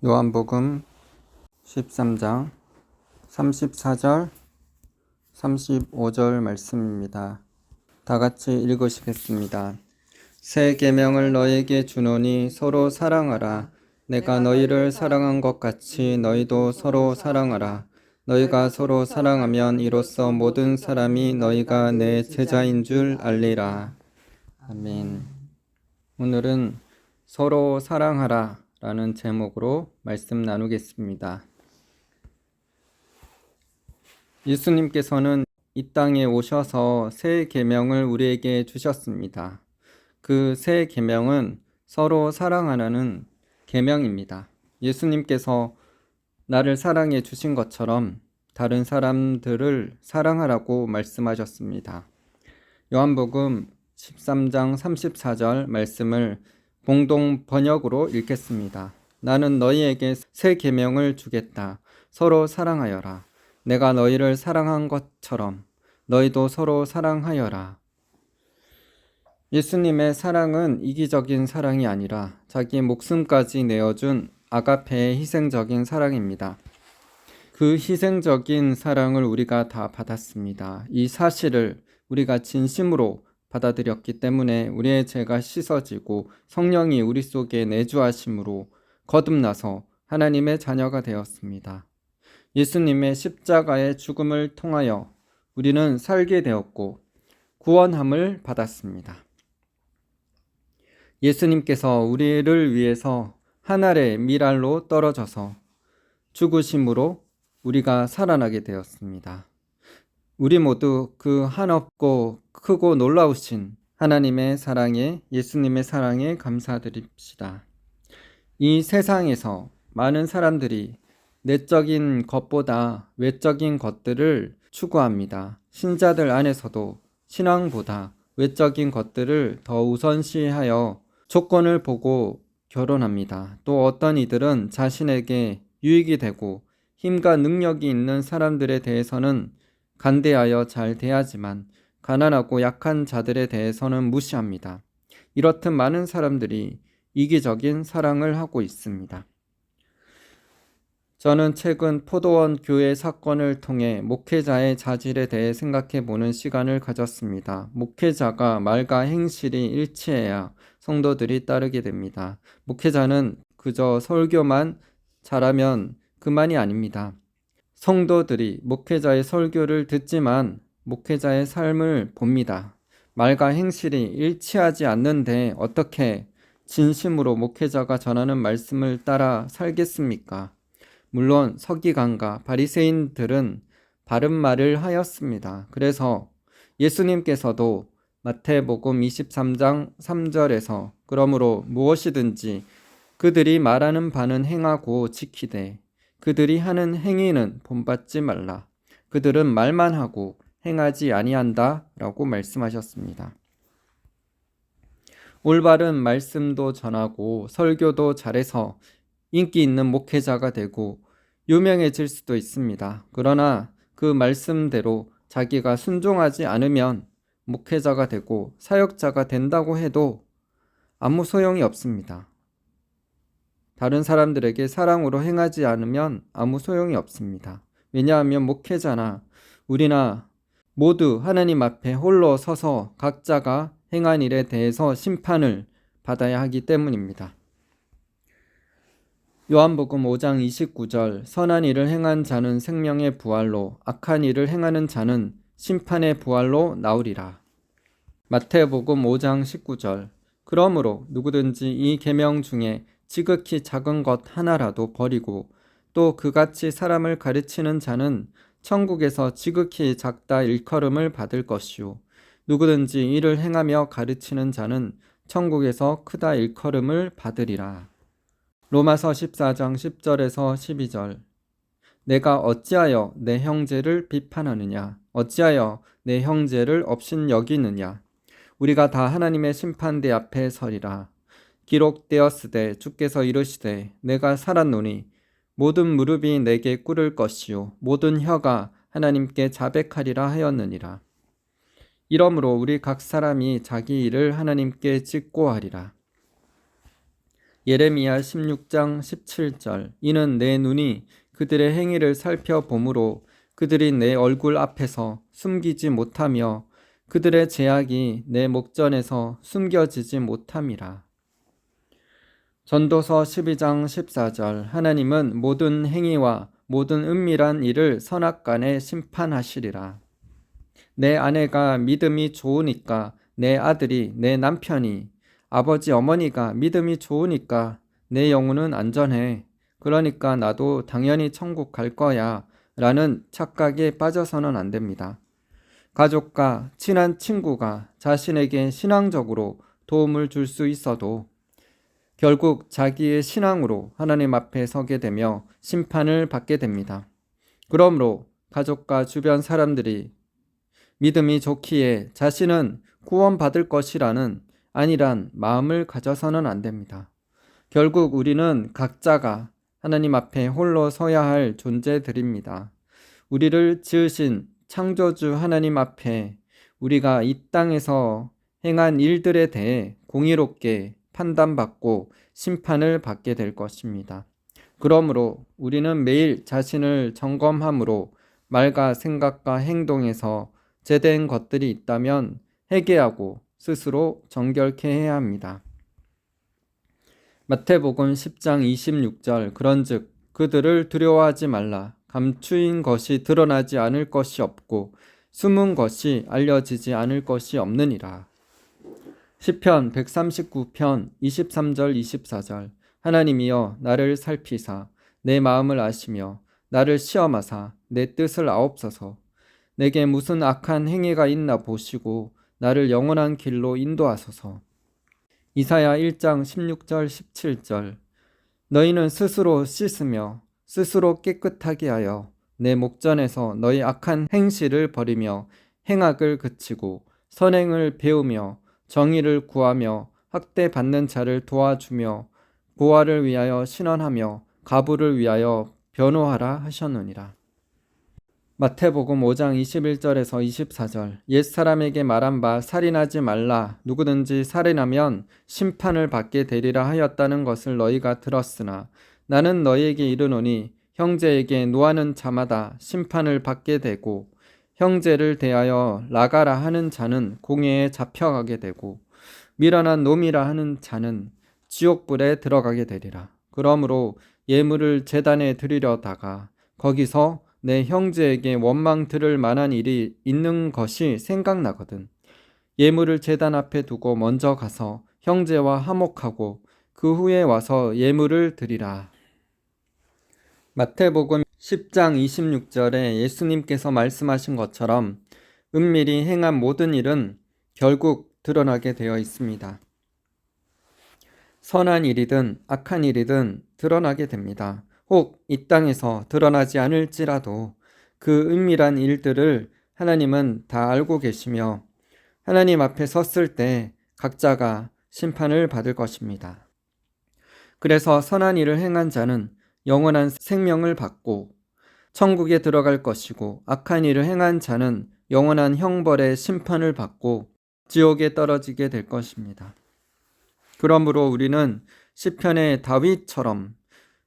요한복음 13장 34절 35절 말씀입니다. 다 같이 읽으시겠습니다. 새 계명을 너희에게 주노니 서로 사랑하라. 내가 너희를 사랑한 것 같이 너희도 서로 사랑하라. 너희가 서로 사랑하면 이로써 모든 사람이 너희가 내 제자인 줄 알리라. 아멘. 오늘은 서로 사랑하라 라는 제목으로 말씀 나누겠습니다. 예수님께서는 이 땅에 오셔서 새 계명을 우리에게 주셨습니다. 그 새 계명은 서로 사랑하라는 계명입니다. 예수님께서 나를 사랑해 주신 것처럼 다른 사람들을 사랑하라고 말씀하셨습니다. 요한복음 13장 34절 말씀을 공동 번역으로 읽겠습니다. 나는 너희에게 새 계명을 주겠다. 서로 사랑하여라. 내가 너희를 사랑한 것처럼 너희도 서로 사랑하여라. 예수님의 사랑은 이기적인 사랑이 아니라 자기 목숨까지 내어준 아가페의 희생적인 사랑입니다. 그 희생적인 사랑을 우리가 다 받았습니다. 이 사실을 우리가 진심으로 받아들였기 때문에 우리의 죄가 씻어지고 성령이 우리 속에 내주하심으로 거듭나서 하나님의 자녀가 되었습니다. 예수님의 십자가의 죽음을 통하여 우리는 살게 되었고 구원함을 받았습니다. 예수님께서 우리를 위해서 하늘의 미랄로 떨어져서 죽으심으로 우리가 살아나게 되었습니다. 우리 모두 그 한없고 크고 놀라우신 하나님의 사랑에, 예수님의 사랑에 감사드립시다. 이 세상에서 많은 사람들이 내적인 것보다 외적인 것들을 추구합니다. 신자들 안에서도 신앙보다 외적인 것들을 더 우선시하여 조건을 보고 결혼합니다. 또 어떤 이들은 자신에게 유익이 되고 힘과 능력이 있는 사람들에 대해서는 간대하여 잘 대하지만 가난하고 약한 자들에 대해서는 무시합니다. 이렇듯 많은 사람들이 이기적인 사랑을 하고 있습니다. 저는 최근 포도원 교회 사건을 통해 목회자의 자질에 대해 생각해 보는 시간을 가졌습니다. 목회자가 말과 행실이 일치해야 성도들이 따르게 됩니다. 목회자는 그저 설교만 잘하면 그만이 아닙니다. 성도들이 목회자의 설교를 듣지만 목회자의 삶을 봅니다. 말과 행실이 일치하지 않는데 어떻게 진심으로 목회자가 전하는 말씀을 따라 살겠습니까? 물론 서기관과 바리새인들은 바른 말을 하였습니다. 그래서 예수님께서도 마태복음 23장 3절에서 그러므로 무엇이든지 그들이 말하는 바는 행하고 지키되 그들이 하는 행위는 본받지 말라. 그들은 말만 하고 행하지 아니한다 라고 말씀하셨습니다. 올바른 말씀도 전하고 설교도 잘해서 인기 있는 목회자가 되고 유명해질 수도 있습니다. 그러나 그 말씀대로 자기가 순종하지 않으면 목회자가 되고 사역자가 된다고 해도 아무 소용이 없습니다. 다른 사람들에게 사랑으로 행하지 않으면 아무 소용이 없습니다. 왜냐하면 목회자나 우리나 모두 하나님 앞에 홀로 서서 각자가 행한 일에 대해서 심판을 받아야 하기 때문입니다. 요한복음 5장 29절 선한 일을 행한 자는 생명의 부활로 악한 일을 행하는 자는 심판의 부활로 나오리라. 마태복음 5장 19절 그러므로 누구든지 이 계명 중에 지극히 작은 것 하나라도 버리고 또 그같이 사람을 가르치는 자는 천국에서 지극히 작다 일컬음을 받을 것이요 누구든지 이를 행하며 가르치는 자는 천국에서 크다 일컬음을 받으리라. 로마서 14장 10절에서 12절 내가 어찌하여 내 형제를 비판하느냐 어찌하여 내 형제를 업신여기느냐 우리가 다 하나님의 심판대 앞에 서리라. 기록되었으되 주께서 이르시되 내가 살았노니 모든 무릎이 내게 꿇을 것이요 모든 혀가 하나님께 자백하리라 하였느니라. 이러므로 우리 각 사람이 자기 일을 하나님께 직고하리라. 예레미야 16장 17절. 이는 내 눈이 그들의 행위를 살펴보므로 그들이 내 얼굴 앞에서 숨기지 못하며 그들의 죄악이 내 목전에서 숨겨지지 못함이라. 전도서 12장 14절. 하나님은 모든 행위와 모든 은밀한 일을 선악간에 심판하시리라. 내 아내가 믿음이 좋으니까, 내 아들이, 내 남편이, 아버지 어머니가 믿음이 좋으니까 내 영혼은 안전해. 그러니까 나도 당연히 천국 갈 거야 라는 착각에 빠져서는 안 됩니다. 가족과 친한 친구가 자신에게 신앙적으로 도움을 줄 수 있어도 결국 자기의 신앙으로 하나님 앞에 서게 되며 심판을 받게 됩니다. 그러므로 가족과 주변 사람들이 믿음이 좋기에 자신은 구원받을 것이라는 안일한 마음을 가져서는 안 됩니다. 결국 우리는 각자가 하나님 앞에 홀로 서야 할 존재들입니다. 우리를 지으신 창조주 하나님 앞에 우리가 이 땅에서 행한 일들에 대해 공의롭게 판단받고 심판을 받게 될 것입니다. 그러므로 우리는 매일 자신을 점검함으로 말과 생각과 행동에서 제된 것들이 있다면 회개하고 스스로 정결케 해야 합니다. 마태복음 10장 26절. 그런즉 그들을 두려워하지 말라. 감추인 것이 드러나지 않을 것이 없고 숨은 것이 알려지지 않을 것이 없느니라. 시편 139편 23절 24절. 하나님이여 나를 살피사 내 마음을 아시며 나를 시험하사 내 뜻을 아옵소서. 내게 무슨 악한 행위가 있나 보시고 나를 영원한 길로 인도하소서. 이사야 1장 16절 17절. 너희는 스스로 씻으며 스스로 깨끗하게 하여 내 목전에서 너희 악한 행실을 버리며 행악을 그치고 선행을 배우며 정의를 구하며 학대받는 자를 도와주며 보화를 위하여 신원하며 가부를 위하여 변호하라 하셨느니라. 마태복음 5장 21절에서 24절. 옛사람에게 말한 바 살인하지 말라. 누구든지 살인하면 심판을 받게 되리라 하였다는 것을 너희가 들었으나 나는 너희에게 이르노니 형제에게 노하는 자마다 심판을 받게 되고 형제를 대하여 나가라 하는 자는 공회에 잡혀가게 되고 미련한 놈이라 하는 자는 지옥불에 들어가게 되리라. 그러므로 예물을 제단에 드리려다가 거기서 내 형제에게 원망 들을 만한 일이 있는 것이 생각나거든. 예물을 제단 앞에 두고 먼저 가서 형제와 화목하고 그 후에 와서 예물을 드리라. 마태복음 10장 26절에 예수님께서 말씀하신 것처럼 은밀히 행한 모든 일은 결국 드러나게 되어 있습니다. 선한 일이든 악한 일이든 드러나게 됩니다. 혹 이 땅에서 드러나지 않을지라도 그 은밀한 일들을 하나님은 다 알고 계시며 하나님 앞에 섰을 때 각자가 심판을 받을 것입니다. 그래서 선한 일을 행한 자는 영원한 생명을 받고 천국에 들어갈 것이고 악한 일을 행한 자는 영원한 형벌의 심판을 받고 지옥에 떨어지게 될 것입니다. 그러므로 우리는 시편의 다윗처럼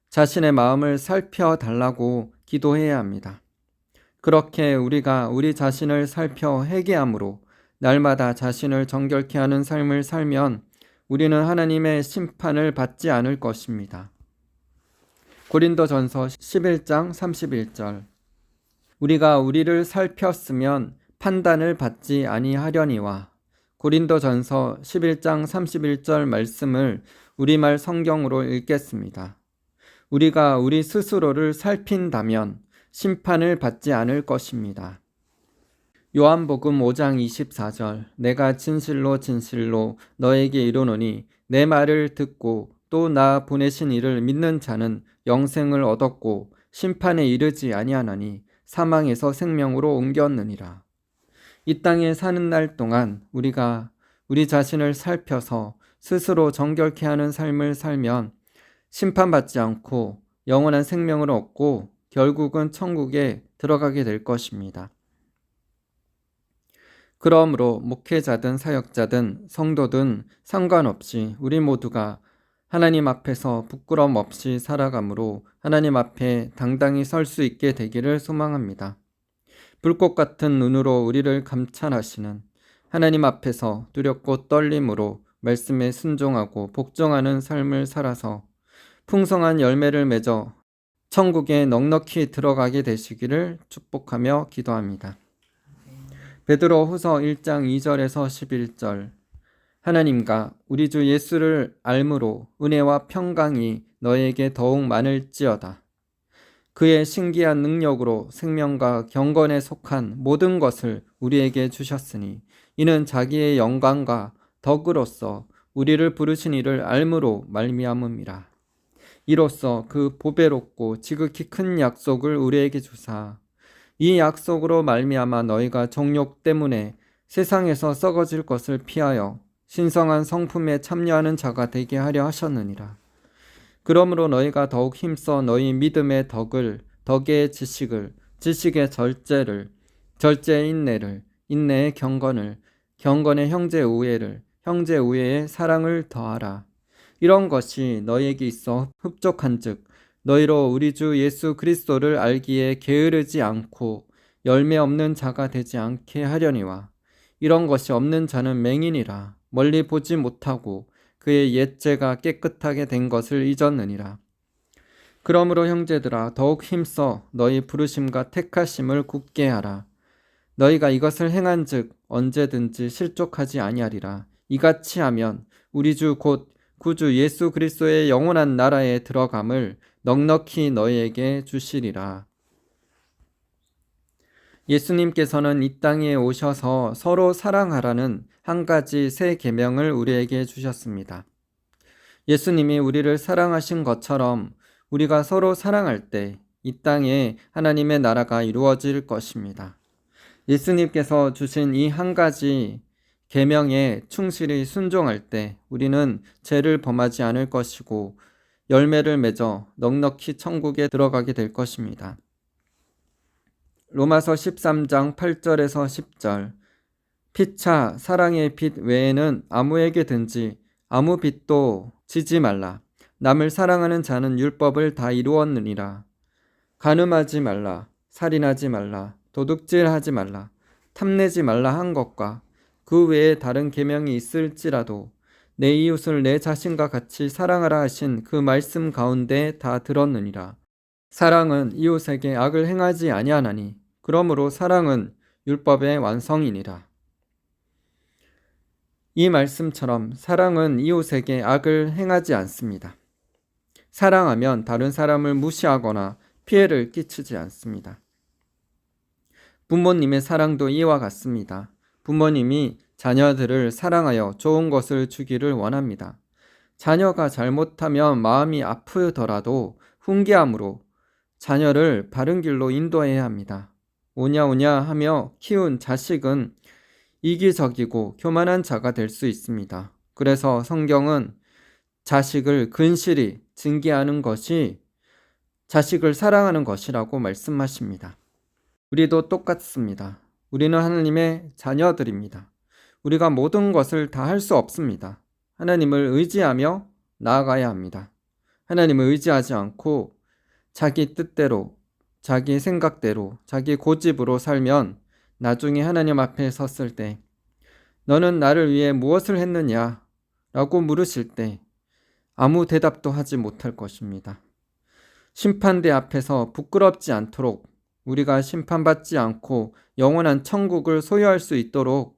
자신의 마음을 살펴달라고 기도해야 합니다. 그렇게 우리가 우리 자신을 살펴 회개함으로 날마다 자신을 정결케 하는 삶을 살면 우리는 하나님의 심판을 받지 않을 것입니다. 고린도전서 11장 31절. 우리가 우리를 살폈으면 판단을 받지 아니하려니와. 고린도전서 11장 31절 말씀을 우리말 성경으로 읽겠습니다. 우리가 우리 스스로를 살핀다면 심판을 받지 않을 것입니다. 요한복음 5장 24절. 내가 진실로 진실로 너에게 이르노니 내 말을 듣고 또 나 보내신 이를 믿는 자는 영생을 얻었고 심판에 이르지 아니하나니 사망에서 생명으로 옮겼느니라. 이 땅에 사는 날 동안 우리가 우리 자신을 살펴서 스스로 정결케 하는 삶을 살면 심판받지 않고 영원한 생명을 얻고 결국은 천국에 들어가게 될 것입니다. 그러므로 목회자든 사역자든 성도든 상관없이 우리 모두가 하나님 앞에서 부끄럼 없이 살아감으로 하나님 앞에 당당히 설 수 있게 되기를 소망합니다. 불꽃 같은 눈으로 우리를 감찰하시는 하나님 앞에서 두렵고 떨림으로 말씀에 순종하고 복종하는 삶을 살아서 풍성한 열매를 맺어 천국에 넉넉히 들어가게 되시기를 축복하며 기도합니다. 베드로 후서 1장 2절에서 11절. 하나님과 우리 주 예수를 알므로 은혜와 평강이 너에게 더욱 많을지어다. 그의 신기한 능력으로 생명과 경건에 속한 모든 것을 우리에게 주셨으니 이는 자기의 영광과 덕으로서 우리를 부르신 이를 알므로 말미암음이라. 이로써 그 보배롭고 지극히 큰 약속을 우리에게 주사 이 약속으로 말미암아 너희가 정욕 때문에 세상에서 썩어질 것을 피하여 신성한 성품에 참여하는 자가 되게 하려 하셨느니라. 그러므로 너희가 더욱 힘써 너희 믿음의 덕을, 덕의 지식을, 지식의 절제를, 절제의 인내를, 인내의 경건을, 경건의 형제 우애를, 형제 우애의 사랑을 더하라. 이런 것이 너희에게 있어 흡족한즉 너희로 우리 주 예수 그리스도를 알기에 게으르지 않고 열매 없는 자가 되지 않게 하려니와 이런 것이 없는 자는 맹인이라 멀리 보지 못하고 그의 옛죄가 깨끗하게 된 것을 잊었느니라. 그러므로 형제들아 더욱 힘써 너희 부르심과 택하심을 굳게 하라. 너희가 이것을 행한즉 언제든지 실족하지 아니하리라. 이같이 하면 우리 주 곧 구주 예수 그리스도의 영원한 나라에 들어감을 넉넉히 너희에게 주시리라. 예수님께서는 이 땅에 오셔서 서로 사랑하라는 한 가지 새 계명을 우리에게 주셨습니다. 예수님이 우리를 사랑하신 것처럼 우리가 서로 사랑할 때 이 땅에 하나님의 나라가 이루어질 것입니다. 예수님께서 주신 이 한 가지 계명에 충실히 순종할 때 우리는 죄를 범하지 않을 것이고 열매를 맺어 넉넉히 천국에 들어가게 될 것입니다. 로마서 13장 8절에서 10절. 피차 사랑의 빛 외에는 아무에게든지 아무 빛도 지지 말라. 남을 사랑하는 자는 율법을 다 이루었느니라. 간음하지 말라. 살인하지 말라. 도둑질하지 말라. 탐내지 말라 한 것과 그 외에 다른 계명이 있을지라도 내 이웃을 내 자신과 같이 사랑하라 하신 그 말씀 가운데 다 들었느니라. 사랑은 이웃에게 악을 행하지 아니하나니 그러므로 사랑은 율법의 완성이니라. 이 말씀처럼 사랑은 이웃에게 악을 행하지 않습니다. 사랑하면 다른 사람을 무시하거나 피해를 끼치지 않습니다. 부모님의 사랑도 이와 같습니다. 부모님이 자녀들을 사랑하여 좋은 것을 주기를 원합니다. 자녀가 잘못하면 마음이 아프더라도 훈계함으로 자녀를 바른 길로 인도해야 합니다. 오냐 오냐 하며 키운 자식은 이기적이고 교만한 자가 될 수 있습니다. 그래서 성경은 자식을 근실히 징계하는 것이 자식을 사랑하는 것이라고 말씀하십니다. 우리도 똑같습니다. 우리는 하나님의 자녀들입니다. 우리가 모든 것을 다 할 수 없습니다. 하나님을 의지하며 나아가야 합니다. 하나님을 의지하지 않고 자기 뜻대로, 자기 생각대로, 자기 고집으로 살면 나중에 하나님 앞에 섰을 때 너는 나를 위해 무엇을 했느냐? 라고 물으실 때 아무 대답도 하지 못할 것입니다. 심판대 앞에서 부끄럽지 않도록 우리가 심판받지 않고 영원한 천국을 소유할 수 있도록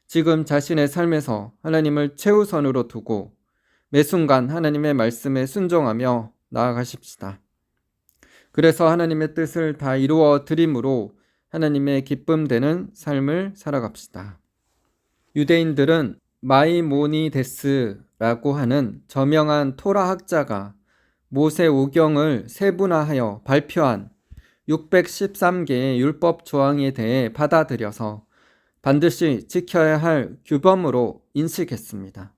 지금 자신의 삶에서 하나님을 최우선으로 두고 매 순간 하나님의 말씀에 순종하며 나아가십시다. 그래서 하나님의 뜻을 다 이루어 드림으로 하나님의 기쁨 되는 삶을 살아갑시다. 유대인들은 마이모니데스라고 하는 저명한 토라 학자가 모세오경을 세분화하여 발표한 613개의 율법 조항에 대해 받아들여서 반드시 지켜야 할 규범으로 인식했습니다.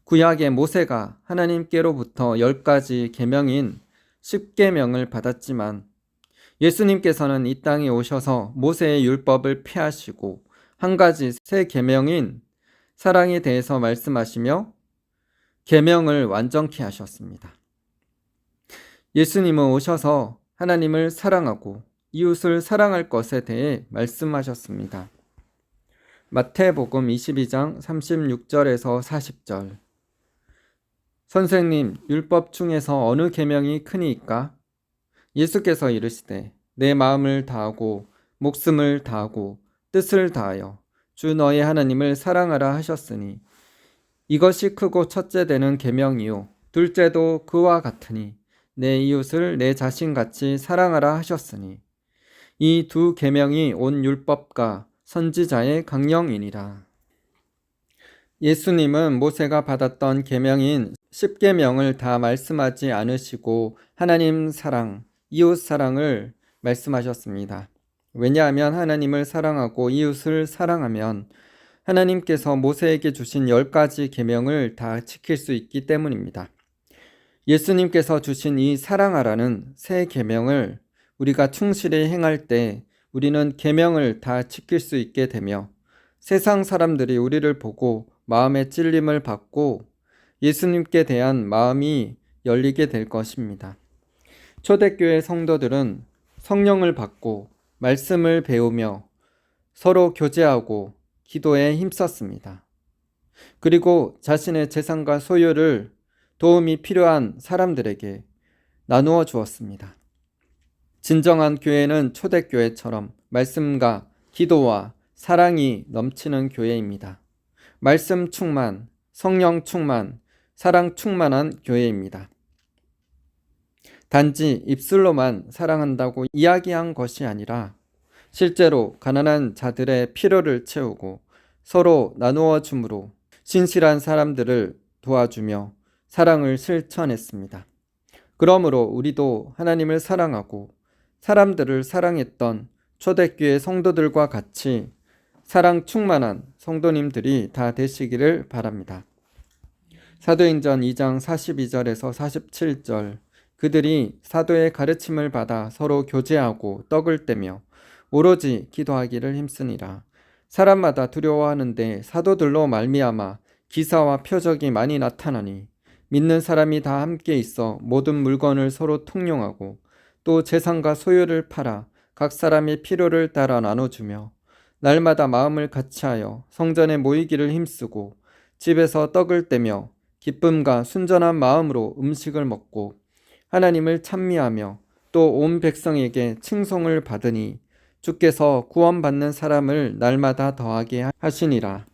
구약의 모세가 하나님께로부터 10가지 계명인 10계명을 받았지만 예수님께서는 이 땅에 오셔서 모세의 율법을 폐하시고 한 가지 새 계명인 사랑에 대해서 말씀하시며 계명을 완전케 하셨습니다. 예수님은 오셔서 하나님을 사랑하고 이웃을 사랑할 것에 대해 말씀하셨습니다. 마태복음 22장 36절에서 40절. 선생님, 율법 중에서 어느 계명이 크니이까? 예수께서 이르시되 내 마음을 다하고 목숨을 다하고 뜻을 다하여 주 너의 하나님을 사랑하라 하셨으니 이것이 크고 첫째 되는 계명이요 둘째도 그와 같으니 내 이웃을 내 자신같이 사랑하라 하셨으니 이 두 계명이 온 율법과 선지자의 강령이니라. 예수님은 모세가 받았던 계명인 10계명을 다 말씀하지 않으시고 하나님 사랑, 이웃 사랑을 말씀하셨습니다. 왜냐하면 하나님을 사랑하고 이웃을 사랑하면 하나님께서 모세에게 주신 10가지 계명을 다 지킬 수 있기 때문입니다. 예수님께서 주신 이 사랑하라는 새 계명을 우리가 충실히 행할 때 우리는 계명을 다 지킬 수 있게 되며 세상 사람들이 우리를 보고 마음의 찔림을 받고 예수님께 대한 마음이 열리게 될 것입니다. 초대교회 성도들은 성령을 받고 말씀을 배우며 서로 교제하고 기도에 힘썼습니다. 그리고 자신의 재산과 소유를 도움이 필요한 사람들에게 나누어 주었습니다. 진정한 교회는 초대교회처럼 말씀과 기도와 사랑이 넘치는 교회입니다. 말씀 충만, 성령 충만, 사랑 충만한 교회입니다. 단지 입술로만 사랑한다고 이야기한 것이 아니라 실제로 가난한 자들의 필요를 채우고 서로 나누어 줌으로 신실한 사람들을 도와주며 사랑을 실천했습니다. 그러므로 우리도 하나님을 사랑하고 사람들을 사랑했던 초대교회 성도들과 같이 사랑 충만한 성도님들이 다 되시기를 바랍니다. 사도행전 2장 42절에서 47절. 그들이 사도의 가르침을 받아 서로 교제하고 떡을 떼며 오로지 기도하기를 힘쓰니라. 사람마다 두려워하는데 사도들로 말미암아 기사와 표적이 많이 나타나니 믿는 사람이 다 함께 있어 모든 물건을 서로 통용하고 또 재산과 소유를 팔아 각 사람의 필요를 따라 나눠주며 날마다 마음을 같이하여 성전에 모이기를 힘쓰고 집에서 떡을 떼며 기쁨과 순전한 마음으로 음식을 먹고 하나님을 찬미하며 또 온 백성에게 칭송을 받으니 주께서 구원받는 사람을 날마다 더하게 하시니라.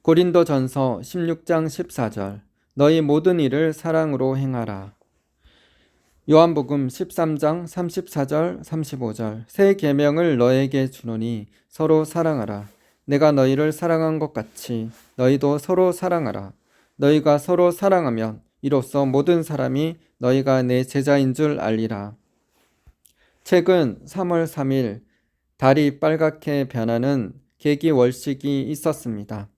고린도전서 16장 14절. 너희 모든 일을 사랑으로 행하라. 요한복음 13장 34절 35절. 새 계명을 너에게 주노니 서로 사랑하라. 내가 너희를 사랑한 것 같이 너희도 서로 사랑하라. 너희가 서로 사랑하면 이로써 모든 사람이 너희가 내 제자인 줄 알리라. 최근 3월 3일 달이 빨갛게 변하는 계기월식이 있었습니다.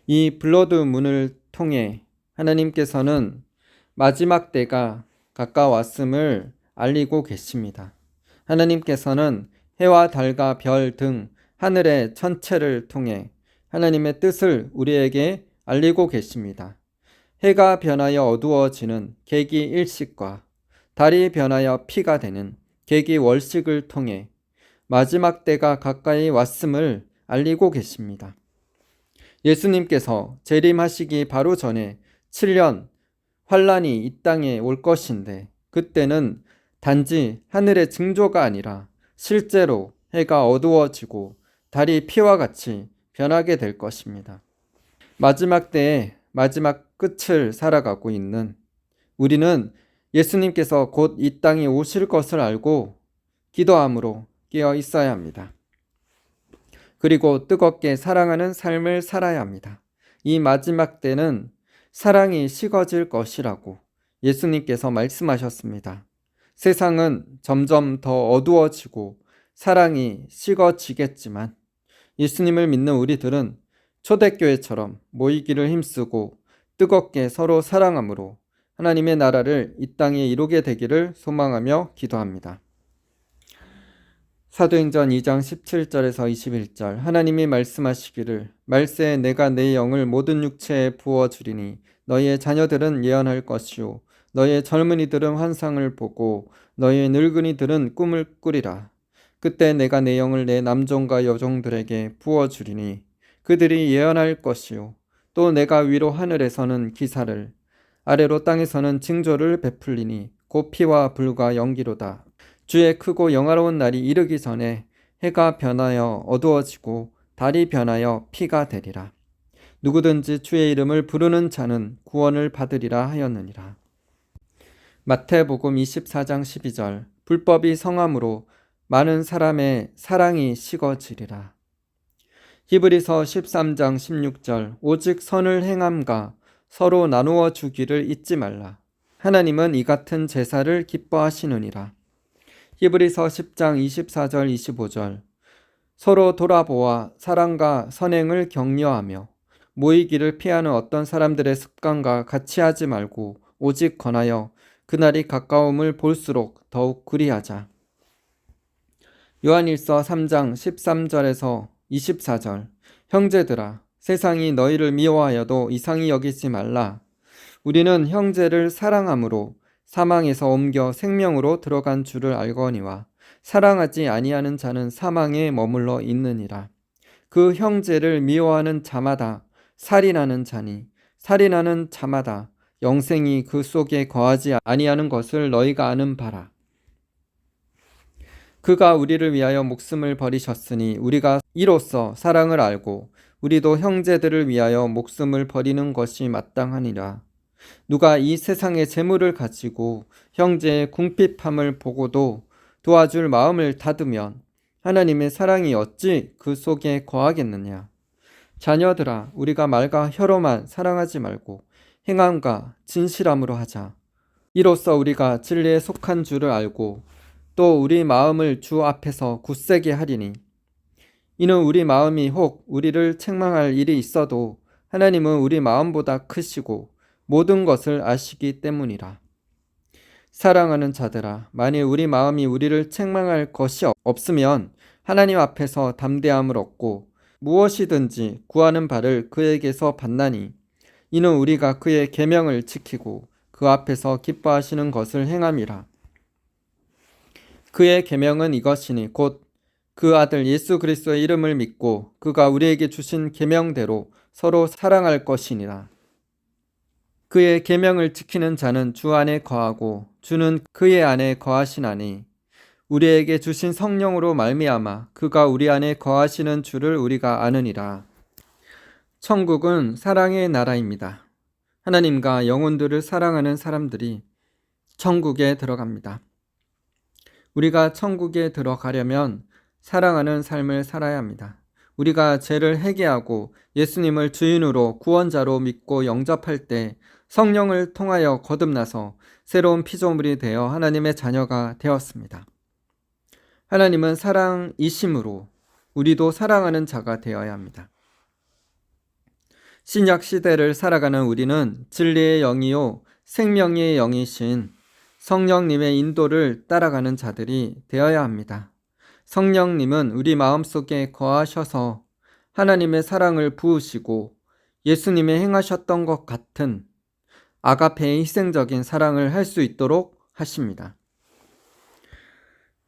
이 블러드 문을 통해 하나님께서는 마지막 때가 가까웠음을 알리고 계십니다. 하나님께서는 해와 달과 별 등 하늘의 천체를 통해 하나님의 뜻을 우리에게 알리고 계십니다. 해가 변하여 어두워지는 계기일식과 달이 변하여 피가 되는 계기월식을 통해 마지막 때가 가까이 왔음을 알리고 계십니다. 예수님께서 재림하시기 바로 전에 7년 환란이 이 땅에 올 것인데 그때는 단지 하늘의 징조가 아니라 실제로 해가 어두워지고 달이 피와 같이 변하게 될 것입니다. 마지막 때의 마지막 끝을 살아가고 있는 우리는 예수님께서 곧 이 땅에 오실 것을 알고 기도함으로 깨어 있어야 합니다. 그리고 뜨겁게 사랑하는 삶을 살아야 합니다. 이 마지막 때는 사랑이 식어질 것이라고 예수님께서 말씀하셨습니다. 세상은 점점 더 어두워지고 사랑이 식어지겠지만 예수님을 믿는 우리들은 초대교회처럼 모이기를 힘쓰고 뜨겁게 서로 사랑함으로 하나님의 나라를 이 땅에 이루게 되기를 소망하며 기도합니다. 사도행전 2장 17절에서 21절 하나님이 말씀하시기를 말세에 내가 내 영을 모든 육체에 부어주리니 너희의 자녀들은 예언할 것이요 너희의 젊은이들은 환상을 보고 너희의 늙은이들은 꿈을 꾸리라. 그때 내가 내 영을 내 남종과 여종들에게 부어주리니 그들이 예언할 것이요 또 내가 위로 하늘에서는 기사를 아래로 땅에서는 징조를 베풀리니 곧 피와 불과 연기로다. 주의 크고 영화로운 날이 이르기 전에 해가 변하여 어두워지고 달이 변하여 피가 되리라. 누구든지 주의 이름을 부르는 자는 구원을 받으리라 하였느니라. 마태복음 24장 12절 불법이 성함으로 많은 사람의 사랑이 식어지리라. 히브리서 13장 16절 오직 선을 행함과 서로 나누어 주기를 잊지 말라. 하나님은 이 같은 제사를 기뻐하시느니라. 히브리서 10장 24절 25절 서로 돌아보아 사랑과 선행을 격려하며 모이기를 피하는 어떤 사람들의 습관과 같이 하지 말고 오직 권하여 그날이 가까움을 볼수록 더욱 그리하자. 요한일서 3장 13절에서 24절 형제들아 세상이 너희를 미워하여도 이상히 여기지 말라. 우리는 형제를 사랑함으로 사망에서 옮겨 생명으로 들어간 줄을 알거니와 사랑하지 아니하는 자는 사망에 머물러 있느니라. 그 형제를 미워하는 자마다 살인하는 자니 살인하는 자마다 영생이 그 속에 거하지 아니하는 것을 너희가 아는 바라. 그가 우리를 위하여 목숨을 버리셨으니 우리가 이로써 사랑을 알고 우리도 형제들을 위하여 목숨을 버리는 것이 마땅하니라. 누가 이 세상의 재물을 가지고 형제의 궁핍함을 보고도 도와줄 마음을 닫으면 하나님의 사랑이 어찌 그 속에 거하겠느냐. 자녀들아 우리가 말과 혀로만 사랑하지 말고 행함과 진실함으로 하자. 이로써 우리가 진리에 속한 줄을 알고 또 우리 마음을 주 앞에서 굳세게 하리니 이는 우리 마음이 혹 우리를 책망할 일이 있어도 하나님은 우리 마음보다 크시고 모든 것을 아시기 때문이라. 사랑하는 자들아 만일 우리 마음이 우리를 책망할 것이 없으면 하나님 앞에서 담대함을 얻고 무엇이든지 구하는 바를 그에게서 받나니 이는 우리가 그의 계명을 지키고 그 앞에서 기뻐하시는 것을 행함이라. 그의 계명은 이것이니 곧 그 아들 예수 그리스도의 이름을 믿고 그가 우리에게 주신 계명대로 서로 사랑할 것이니라. 그의 계명을 지키는 자는 주 안에 거하고 주는 그의 안에 거하시나니 우리에게 주신 성령으로 말미암아 그가 우리 안에 거하시는 줄을 우리가 아느니라. 천국은 사랑의 나라입니다. 하나님과 영혼들을 사랑하는 사람들이 천국에 들어갑니다. 우리가 천국에 들어가려면 사랑하는 삶을 살아야 합니다. 우리가 죄를 회개하고 예수님을 주인으로 구원자로 믿고 영접할 때 성령을 통하여 거듭나서 새로운 피조물이 되어 하나님의 자녀가 되었습니다. 하나님은 사랑이심으로 우리도 사랑하는 자가 되어야 합니다. 신약 시대를 살아가는 우리는 진리의 영이요 생명의 영이신 성령님의 인도를 따라가는 자들이 되어야 합니다. 성령님은 우리 마음속에 거하셔서 하나님의 사랑을 부으시고 예수님이 행하셨던 것 같은 아가페의 희생적인 사랑을 할 수 있도록 하십니다.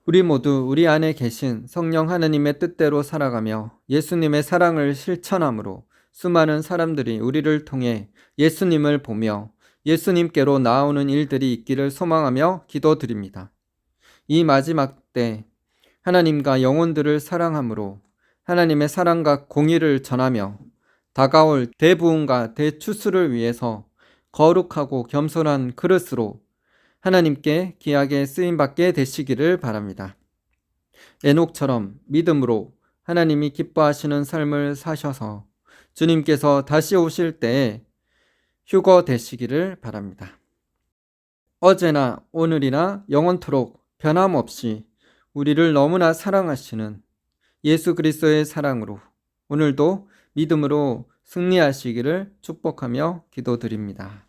우리 모두 우리 안에 계신 성령 하나님의 뜻대로 살아가며 예수님의 사랑을 실천함으로 수많은 사람들이 우리를 통해 예수님을 보며 예수님께로 나아오는 일들이 있기를 소망하며 기도드립니다. 이 마지막 때 하나님과 영혼들을 사랑함으로 하나님의 사랑과 공의를 전하며 다가올 대부흥과 대추수를 위해서 거룩하고 겸손한 그릇으로 하나님께 귀하게 쓰임받게 되시기를 바랍니다. 에녹처럼 믿음으로 하나님이 기뻐하시는 삶을 사셔서 주님께서 다시 오실 때에 휴거 되시기를 바랍니다. 어제나 오늘이나 영원토록 변함없이 우리를 너무나 사랑하시는 예수 그리스도의 사랑으로 오늘도 믿음으로 승리하시기를 축복하며 기도드립니다.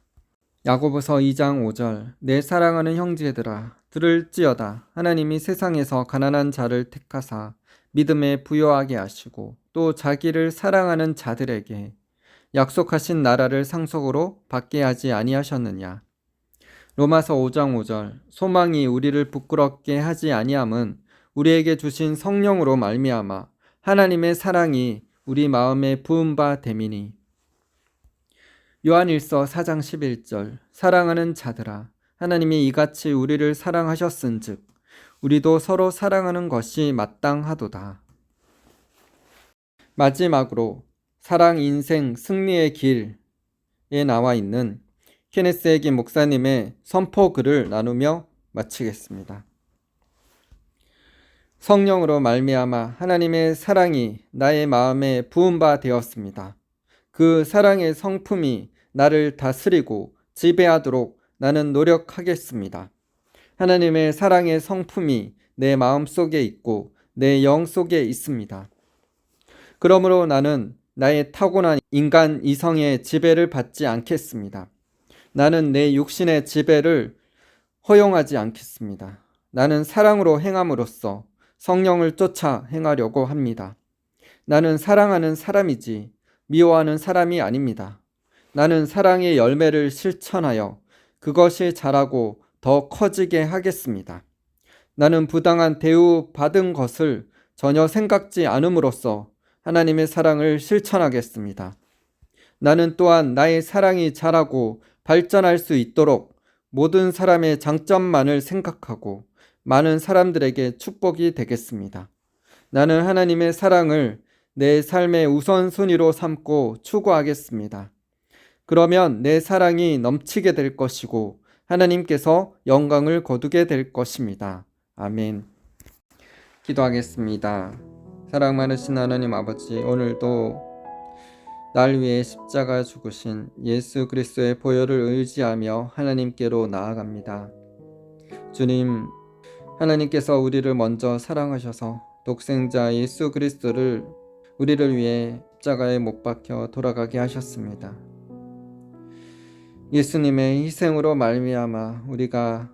야고보서 2장 5절 내 사랑하는 형제들아 들을지어다. 하나님이 세상에서 가난한 자를 택하사 믿음에 부요하게 하시고 또 자기를 사랑하는 자들에게 약속하신 나라를 상속으로 받게 하지 아니하셨느냐. 로마서 5장 5절 소망이 우리를 부끄럽게 하지 아니함은 우리에게 주신 성령으로 말미암아 하나님의 사랑이 우리 마음에 부은 바 됨이니. 요한일서 4장 11절 사랑하는 자들아 하나님이 이같이 우리를 사랑하셨은즉 우리도 서로 사랑하는 것이 마땅하도다. 마지막으로 사랑 인생 승리의 길에 나와 있는 케네스 해긴 목사님의 선포 글을 나누며 마치겠습니다. 성령으로 말미암아 하나님의 사랑이 나의 마음에 부은 바 되었습니다. 그 사랑의 성품이 나를 다스리고 지배하도록 나는 노력하겠습니다. 하나님의 사랑의 성품이 내 마음 속에 있고 내 영 속에 있습니다. 그러므로 나는 나의 타고난 인간 이성의 지배를 받지 않겠습니다. 나는 내 육신의 지배를 허용하지 않겠습니다. 나는 사랑으로 행함으로써 성령을 쫓아 행하려고 합니다. 나는 사랑하는 사람이지 미워하는 사람이 아닙니다. 나는 사랑의 열매를 실천하여 그것이 자라고 더 커지게 하겠습니다. 나는 부당한 대우 받은 것을 전혀 생각지 않음으로써 하나님의 사랑을 실천하겠습니다. 나는 또한 나의 사랑이 자라고 발전할 수 있도록 모든 사람의 장점만을 생각하고 많은 사람들에게 축복이 되겠습니다. 나는 하나님의 사랑을 내 삶의 우선순위로 삼고 추구하겠습니다. 그러면 내 사랑이 넘치게 될 것이고 하나님께서 영광을 거두게 될 것입니다. 아멘. 기도하겠습니다. 사랑 많으신 하나님 아버지, 오늘도 날 위해 십자가 죽으신 예수 그리스도의 보혈을 의지하며 하나님께로 나아갑니다. 주님, 하나님께서 우리를 먼저 사랑하셔서 독생자 예수 그리스도를 우리를 위해 십자가에 못 박혀 돌아가게 하셨습니다. 예수님의 희생으로 말미암아 우리가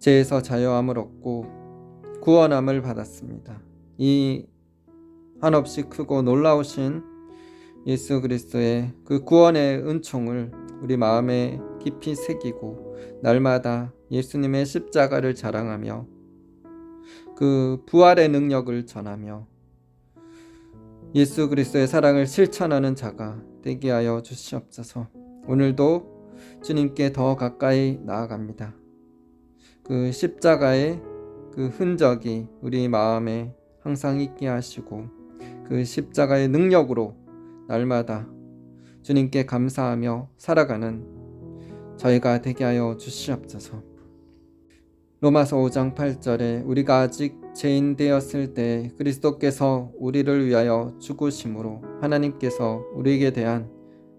죄에서 자유함을 얻고 구원함을 받았습니다. 이 한없이 크고 놀라우신 예수 그리스도의 그 구원의 은총을 우리 마음에 깊이 새기고 날마다 예수님의 십자가를 자랑하며 그 부활의 능력을 전하며 예수 그리스도의 사랑을 실천하는 자가 되게 하여 주시옵소서. 오늘도 주님께 더 가까이 나아갑니다. 그 십자가의 그 흔적이 우리 마음에 항상 있게 하시고 그 십자가의 능력으로 날마다 주님께 감사하며 살아가는 저희가 되게 하여 주시옵소서. 로마서 5장 8절에 우리가 아직 죄인 되었을 때 그리스도께서 우리를 위하여 죽으심으로 하나님께서 우리에게 대한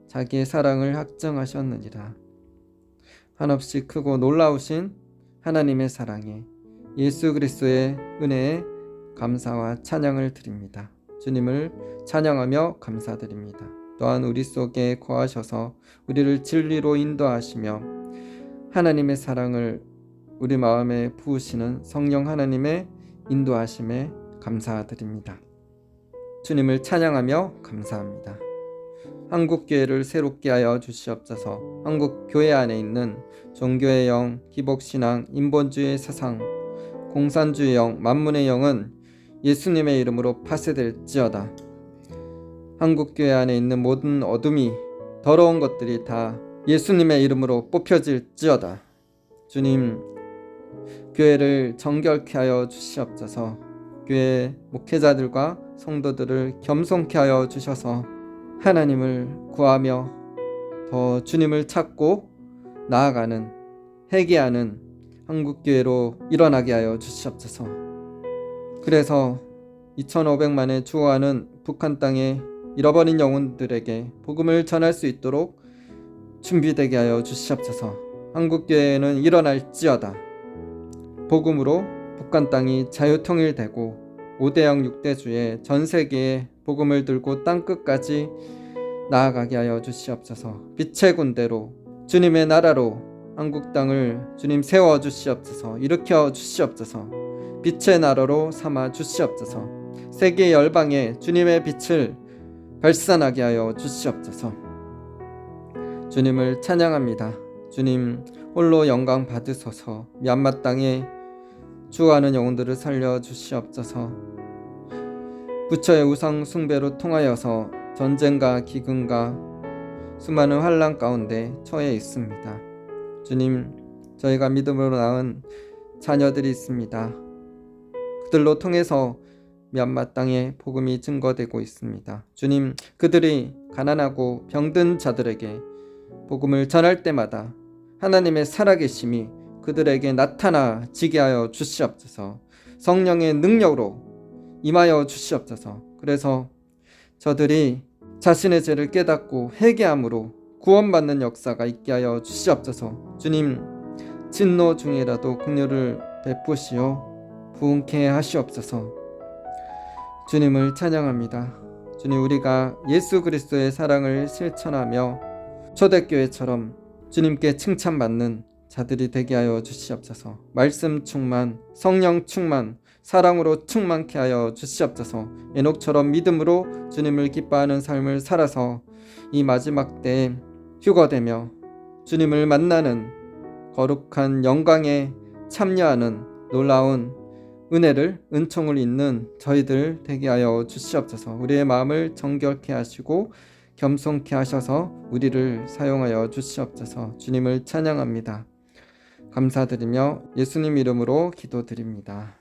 자기의 사랑을 확증하셨느니라. 한없이 크고 놀라우신 하나님의 사랑에 예수 그리스도의 은혜에 감사와 찬양을 드립니다. 주님을 찬양하며 감사드립니다. 또한 우리 속에 거하셔서 우리를 진리로 인도하시며 하나님의 사랑을 우리 마음에 부으시는 성령 하나님의 인도하심에 감사드립니다. 주님을 찬양하며 감사합니다. 한국교회를 새롭게 하여 주시옵소서. 한국교회 안에 있는 종교의 영, 기복신앙, 인본주의 사상, 공산주의 영, 만문의 영은 예수님의 이름으로 파쇄될지어다. 한국교회 안에 있는 모든 어둠이 더러운 것들이 다 예수님의 이름으로 뽑혀질지어다. 주님, 교회를 정결케 하여 주시옵소서. 교회 목회자들과 성도들을 겸손케 하여 주셔서 하나님을 구하며 더 주님을 찾고 나아가는 회개하는 한국교회로 일어나게 하여 주시옵소서. 그래서 2500만에 추구하는 북한 땅에 잃어버린 영혼들에게 복음을 전할 수 있도록 준비되게 하여 주시옵소서. 한국교회는 일어날지어다. 복음으로 북한 땅이 자유통일되고 5대양 6대주의 전세계에 복음을 들고 땅끝까지 나아가게 하여 주시옵소서. 빛의 군대로 주님의 나라로 한국 땅을 주님 세워 주시옵소서. 일으켜 주시옵소서. 빛의 나라로 삼아 주시옵소서. 세계 열방에 주님의 빛을 발산하게 하여 주시옵소서. 주님을 찬양합니다. 주님 홀로 영광 받으소서. 미얀마 땅에 주하는 영혼들을 살려 주시옵소서. 부처의 우상 숭배로 통하여서 전쟁과 기근과 수많은 환난 가운데 처해 있습니다. 주님, 저희가 믿음으로 낳은 자녀들이 있습니다. 그들로 통해서 미얀마 땅에 복음이 증거되고 있습니다. 주님, 그들이 가난하고 병든 자들에게 복음을 전할 때마다 하나님의 살아계심이 그들에게 나타나지게 하여 주시옵소서. 성령의 능력으로 임하여 주시옵소서. 그래서 저들이 자신의 죄를 깨닫고 회개함으로 구원받는 역사가 있게 하여 주시옵소서. 주님, 진노 중이라도 긍휼을 베푸시어 부흥케 하시옵소서. 주님을 찬양합니다. 주님, 우리가 예수 그리스도의 사랑을 실천하며 초대교회처럼 주님께 칭찬받는 자들이 되게 하여 주시옵소서. 말씀 충만, 성령 충만, 사랑으로 충만케 하여 주시옵소서. 에녹처럼 믿음으로 주님을 기뻐하는 삶을 살아서 이 마지막 때에 휴거되며 주님을 만나는 거룩한 영광에 참여하는 놀라운 은혜를, 은총을 잇는 저희들 되게 하여 주시옵소서. 우리의 마음을 정결케 하시고 겸손케 하셔서 우리를 사용하여 주시옵소서. 주님을 찬양합니다. 감사드리며 예수님 이름으로 기도드립니다.